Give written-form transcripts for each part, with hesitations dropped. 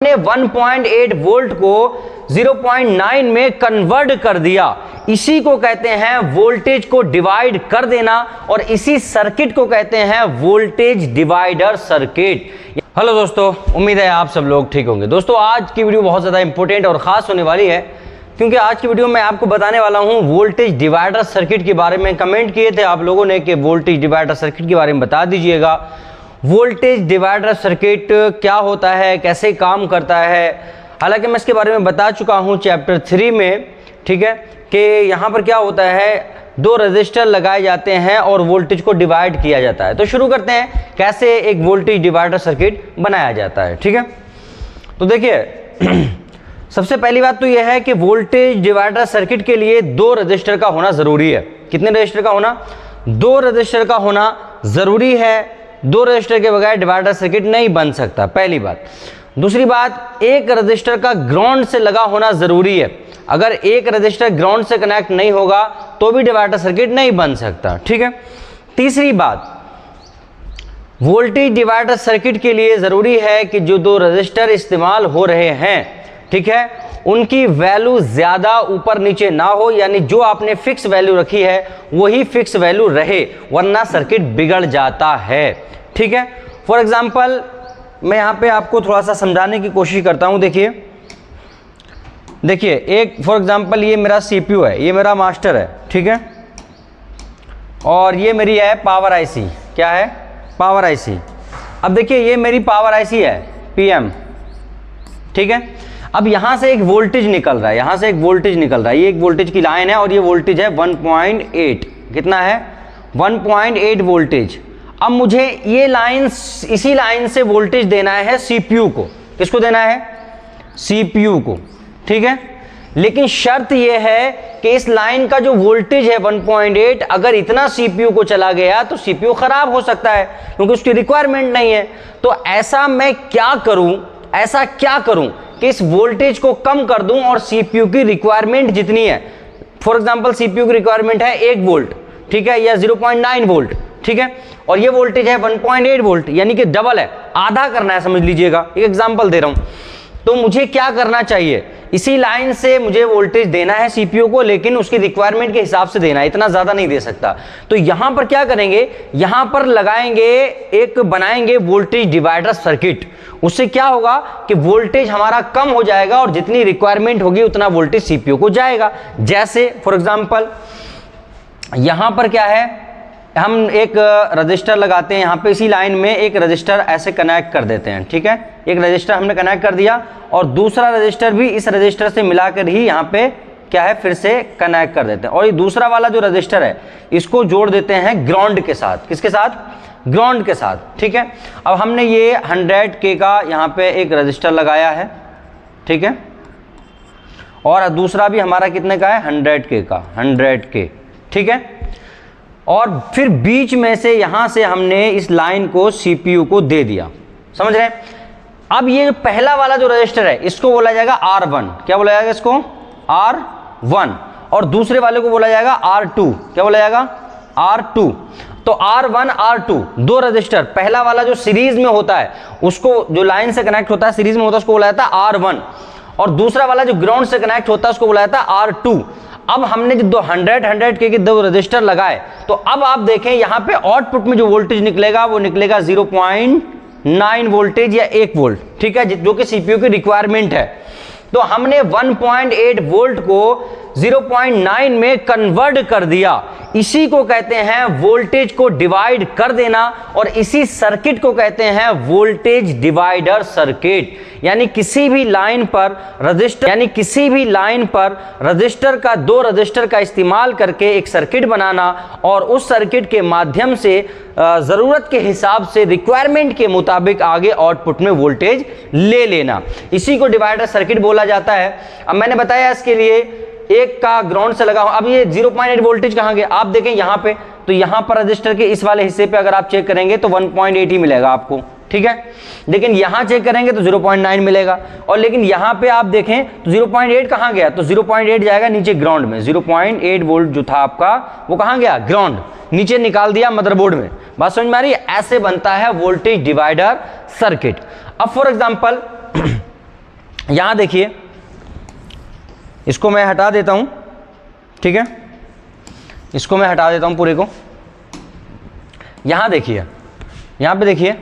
ने 1.8 वोल्ट को 0.9 में कन्वर्ट कर दिया। इसी को कहते हैं वोल्टेज को डिवाइड कर देना और इसी सर्किट को कहते हैं वोल्टेज डिवाइडर सर्किट। हेलो दोस्तों, उम्मीद है आप सब लोग ठीक होंगे। दोस्तों आज की वीडियो बहुत ज़्यादा इंपॉर्टेंट और ख़ास होने वाली है, क्योंकि आज की वीडियो में आपको बताने वाला हूं वोल्टेज डिवाइडर सर्किट के बारे में। कमेंट किए थे आप लोगों ने कि वोल्टेज डिवाइडर सर्किट के बारे में बता दीजिएगा। वोल्टेज डिवाइडर सर्किट क्या होता है, कैसे काम करता है। हालांकि मैं इसके बारे में बता चुका हूं चैप्टर 3 में, ठीक है, कि यहाँ पर क्या होता है, दो रजिस्टर लगाए जाते हैं और वोल्टेज को डिवाइड किया जाता है। तो शुरू करते हैं कैसे एक वोल्टेज डिवाइडर सर्किट बनाया जाता है। ठीक है, तो देखिए सबसे पहली बात तो यह है कि वोल्टेज डिवाइडर सर्किट के लिए दो रजिस्टर का होना ज़रूरी है। कितने रजिस्टर का होना? दो रजिस्टर का होना ज़रूरी है। दो रजिस्टर के बगैर डिवाइडर सर्किट नहीं बन सकता, पहली बात। दूसरी बात, एक रजिस्टर का ग्राउंड से लगा होना ज़रूरी है। अगर एक रजिस्टर ग्राउंड से कनेक्ट नहीं होगा तो भी डिवाइडर सर्किट नहीं बन सकता। ठीक है। तीसरी बात, वोल्टेज डिवाइडर सर्किट के लिए ज़रूरी है कि जो दो रजिस्टर इस्तेमाल हो रहे हैं, ठीक है, उनकी वैल्यू ज़्यादा ऊपर नीचे ना हो, यानी जो आपने फिक्स वैल्यू रखी है वही फिक्स वैल्यू रहे, वरना सर्किट बिगड़ जाता है। ठीक है। फॉर एग्जाम्पल मैं यहाँ पे आपको थोड़ा सा समझाने की कोशिश करता हूँ। देखिए एक फॉर एग्जाम्पल ये मेरा CPU है, ये मेरा मास्टर है, ठीक है, और ये मेरी है पावर IC। क्या है? Power IC। अब देखिए ये मेरी पावर IC है PM, ठीक है। अब यहाँ से एक वोल्टेज निकल रहा है, यहाँ से एक वोल्टेज निकल रहा है, ये एक वोल्टेज की लाइन है और ये वोल्टेज है 1.8। कितना है? 1.8 वोल्टेज। अब मुझे ये लाइन, इसी लाइन से वोल्टेज देना है CPU को। किसको देना है? CPU को, ठीक है। लेकिन शर्त यह है कि इस लाइन का जो वोल्टेज है 1.8, अगर इतना CPU को चला गया तो CPU खराब हो सकता है, क्योंकि उसकी रिक्वायरमेंट नहीं है। तो ऐसा मैं क्या करूं, ऐसा क्या करूं कि इस वोल्टेज को कम कर दूं और CPU की रिक्वायरमेंट जितनी है, फॉर एग्जांपल CPU की रिक्वायरमेंट है 1 वोल्ट, ठीक है, या 0.9 वोल्ट, ठीक है, और ये वोल्टेज है 1.8 वोल्ट, यानी कि डबल है, आधा करना है, समझ लीजिएगा। एक एग्जांपल दे रहा हूं। तो मुझे क्या करना चाहिए? इसी लाइन से मुझे वोल्टेज देना है CPU को, लेकिन उसकी रिक्वायरमेंट के हिसाब से देना है, इतना ज़्यादा नहीं दे सकता। तो यहां पर क्या करेंगे, यहां पर लगाएंगे, एक बनाएंगे वोल्टेज डिवाइडर सर्किट। उससे क्या होगा कि वोल्टेज हमारा कम हो जाएगा और जितनी रिक्वायरमेंट होगी उतना वोल्टेज CPU को जाएगा। जैसे फॉर एग्जाम्पल यहां पर क्या है, हम एक रजिस्टर लगाते हैं यहाँ पे, इसी लाइन में एक रजिस्टर ऐसे कनेक्ट कर देते हैं, ठीक है। एक रजिस्टर हमने कनेक्ट कर दिया और दूसरा रजिस्टर भी इस रजिस्टर से मिलाकर ही यहाँ पे क्या है, फिर से कनेक्ट कर देते हैं। और ये दूसरा वाला जो रजिस्टर है इसको जोड़ देते हैं ग्राउंड के साथ। किसके साथ? ग्राउंड के साथ, ठीक है। अब हमने ये 100K का यहाँ पे एक रजिस्टर लगाया है, ठीक है, और दूसरा भी हमारा कितने का है? 100K का, 100K, ठीक है। और फिर बीच में से यहां से हमने इस लाइन को CPU को दे दिया, समझ रहे हैं। अब ये पहला वाला जो रजिस्टर है इसको बोला जाएगा R1। क्या बोला जाएगा इसको? R1। और दूसरे वाले को बोला जाएगा R2। क्या बोला जाएगा? R2। तो R1 R2 दो रजिस्टर, पहला वाला जो सीरीज में होता है उसको, जो लाइन से कनेक्ट होता है सीरीज में होता है, उसको बोला जाता है R1, और दूसरा वाला जो ग्राउंड से कनेक्ट होता है उसको बोला जाता है R2। अब हमने जो 100K के दो रजिस्टर लगाए, तो अब आप देखें यहाँ पे आउटपुट में जो वोल्टेज निकलेगा वो निकलेगा 0.9 वोल्टेज या 1 वोल्ट, ठीक है, जो कि CPU की रिक्वायरमेंट है। तो हमने 1.8 वोल्ट को 0.9 में कन्वर्ट कर दिया। इसी को कहते हैं वोल्टेज को डिवाइड कर देना और इसी सर्किट को कहते हैं वोल्टेज डिवाइडर सर्किट। यानी किसी भी लाइन पर रजिस्टर का, दो रजिस्टर का इस्तेमाल करके एक सर्किट बनाना और उस सर्किट के माध्यम से ज़रूरत के हिसाब से, रिक्वायरमेंट के मुताबिक आगे आउटपुट में वोल्टेज ले लेना, इसी को डिवाइडर सर्किट बोला जाता है। अब मैंने बताया इसके लिए एक का ग्राउंड से लगा हो। अब ये 0.8 वोल्टेज कहाँ गया? आप देखें यहाँ पे, तो यहाँ पर रजिस्टर के इस वाले हिस्से पे अगर आप चेक करेंगे तो 1.8 ही मिलेगा आपको, ठीक है। लेकिन यहाँ चेक करेंगे तो 0.9 मिलेगा, और लेकिन यहाँ पे आप देखें तो 0.8 कहाँ गया? तो 0.8 जाएगा नीचे ग्राउंड में। 0.8 वोल्ट जो था आपका वो कहाँ गया? ग्राउंड, नीचे निकाल दिया मदरबोर्ड में। बात समझ में आ रही है? ऐसे बनता है वोल्टेज डिवाइडर सर्किट। अब फॉर एग्जाम्पल यहां देखिए, इसको मैं हटा देता हूं, ठीक है, इसको मैं हटा देता हूं पूरे को। यहां देखिए, यहां पे देखिए,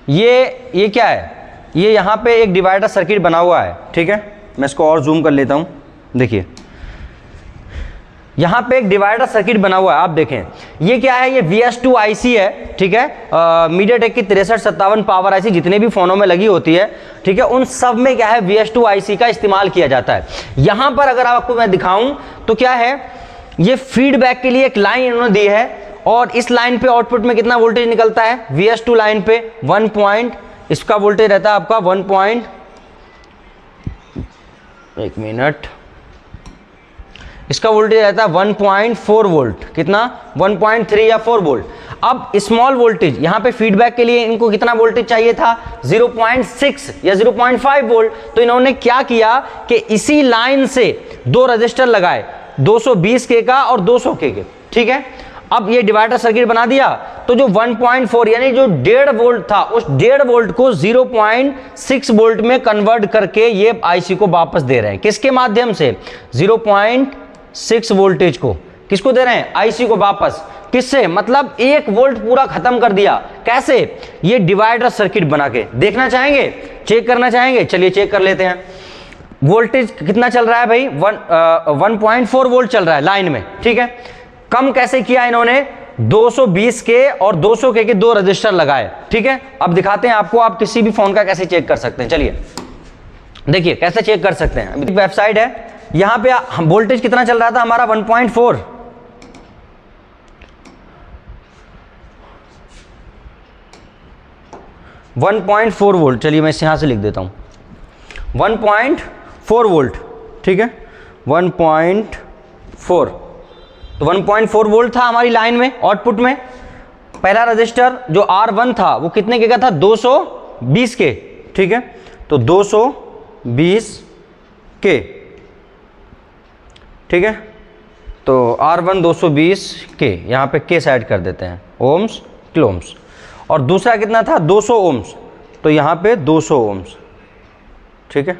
ये क्या है, ये यहां पे एक डिवाइडर सर्किट बना हुआ है, ठीक है। मैं इसको और जूम कर लेता हूं, देखिए यहां पे एक डिवाइडर सर्किट बना हुआ है, आप देखें ये क्या है, ये VS2 IC है, ठीक है, मीडियाटेक की 6357 पावर IC जितने भी फोनों में लगी होती है, ठीक है, उन सब में क्या है VS2 IC का इस्तेमाल किया जाता है। यहां पर अगर आपको मैं दिखाऊं तो क्या है, ये फीडबैक के लिए एक लाइन इन्होंने दी है, और इस लाइन पे आउटपुट में कितना वोल्टेज निकलता है, VS2 लाइन पे 1 पॉइंट, इसका वोल्टेज रहता है आपका 1 मिनट, इसका वोल्टेज रहता है 1.4 वोल्ट, कितना 1.3 या 4 वोल्ट। अब स्मॉल वोल्टेज यहां पे फीडबैक के लिए इनको कितना वोल्टेज चाहिए था, 0.6 या 0.5 वोल्ट। तो इन्होंने क्या किया कि इसी लाइन से 2 रजिस्टर लगाए, 220 के का और 200 के, ठीक है। अब ये डिवाइडर सर्किट बना दिया, तो जो 1.4 यानी जो 1.5 वोल्ट था, उस 1.5 वोल्ट को 0.6 वोल्ट में कन्वर्ट करके ये आईसी को वापस दे रहे हैं। किसके माध्यम से, 0.6 वोल्टेज को किसको दे रहे हैं, आईसी को वापस। किससे, मतलब 1 वोल्ट पूरा खत्म कर दिया। कैसे, ये डिवाइडर सर्किट बना के। देखना चाहेंगे, चेक करना चाहेंगे, चलिए चेक कर लेते हैं। वोल्टेज कितना चल रहा है भाई, 1.4 वोल्ट चल रहा है लाइन में, ठीक है। कम कैसे किया इन्होंने, 220 के और 200 के 2 रजिस्टर लगाए, ठीक है। अब दिखाते हैं आपको, आप किसी भी फोन का कैसे चेक कर सकते हैं। चलिए देखिए कैसे चेक कर सकते हैं। अभी वेबसाइट है, यहां पे वोल्टेज कितना चल रहा था हमारा, 1.4, 1.4 वोल्ट। चलिए मैं इसे यहां से लिख देता हूं, 1.4 वोल्ट, ठीक है, 1.4। तो 1.4 वोल्ट था हमारी लाइन में, आउटपुट में। पहला रजिस्टर जो R1 था वो कितने के का था, 220 के, ठीक है। तो 220 के, ठीक है। तो R1 220 के, यहाँ पे के साइड कर देते हैं, ओम्स किलोम्स। और दूसरा कितना था, 200 ओम्स, तो यहाँ पे 200 ओम्स, ठीक है।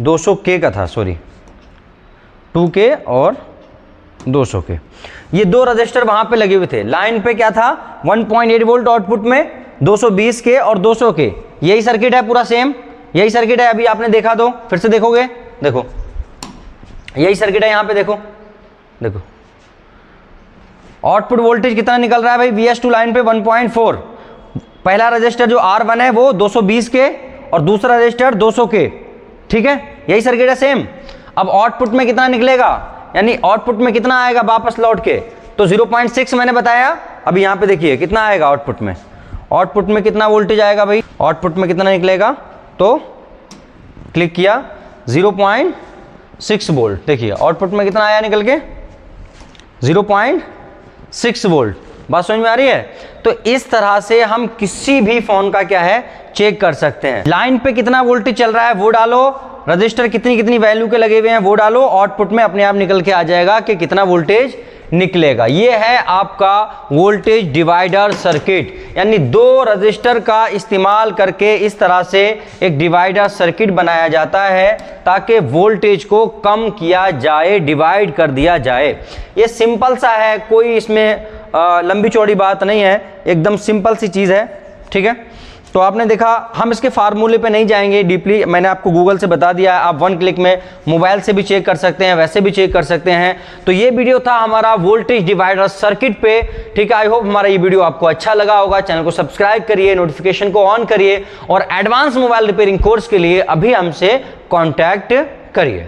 200 के का था, सॉरी 2 के और 200 के, ये 2 रजिस्टर वहां पे लगे हुए थे। लाइन पे क्या था, 1.8 वोल्ट आउटपुट में, 220 के और 200 के। यही सर्किट है पूरा सेम, यही सर्किट है। अभी आपने देखा, तो फिर से देखोगे, देखो यही सर्किट है। यहां पे देखो, देखो आउटपुट वोल्टेज कितना निकल रहा है भाई, VS2 लाइन पे 1.4। पहला रजिस्टर जो R1 है वो 220 के और दूसरा रजिस्टर 200 के, ठीक है। यही सर्किट है सेम। अब आउटपुट में कितना निकलेगा, यानी आउटपुट में कितना आएगा वापस लौट के, तो 0.6 मैंने बताया। अभी यहाँ पे देखिए कितना आएगा आउटपुट में, आउटपुट में कितना वोल्टेज आएगा भाई, आउटपुट में कितना निकलेगा, तो क्लिक किया 0.6 वोल्ट। देखिए आउटपुट में कितना आया निकल के, 0.6 वोल्ट। बात समझ में आ रही है। तो इस तरह से हम किसी भी फोन का क्या है चेक कर सकते हैं। लाइन पे कितना वोल्टेज चल रहा है वो डालो, रजिस्टर कितनी कितनी वैल्यू के लगे हुए हैं वो डालो, आउटपुट में अपने आप निकल के आ जाएगा कि कितना वोल्टेज निकलेगा। ये है आपका वोल्टेज डिवाइडर सर्किट, यानी 2 रजिस्टर का इस्तेमाल करके इस तरह से एक डिवाइडर सर्किट बनाया जाता है ताकि वोल्टेज को कम किया जाए, डिवाइड कर दिया जाए। ये सिंपल सा है, कोई इसमें लंबी चौड़ी बात नहीं है, एकदम सिंपल सी चीज़ है, ठीक है। तो आपने देखा, हम इसके फार्मूले पे नहीं जाएंगे डीपली, मैंने आपको गूगल से बता दिया है। आप 1 क्लिक में मोबाइल से भी चेक कर सकते हैं, वैसे भी चेक कर सकते हैं। तो ये वीडियो था हमारा वोल्टेज डिवाइडर सर्किट पे, ठीक है। आई होप हमारा ये वीडियो आपको अच्छा लगा होगा। चैनल को सब्सक्राइब करिए, नोटिफिकेशन को ऑन करिए और एडवांस मोबाइल रिपेयरिंग कोर्स के लिए अभी हमसे कॉन्टैक्ट करिए।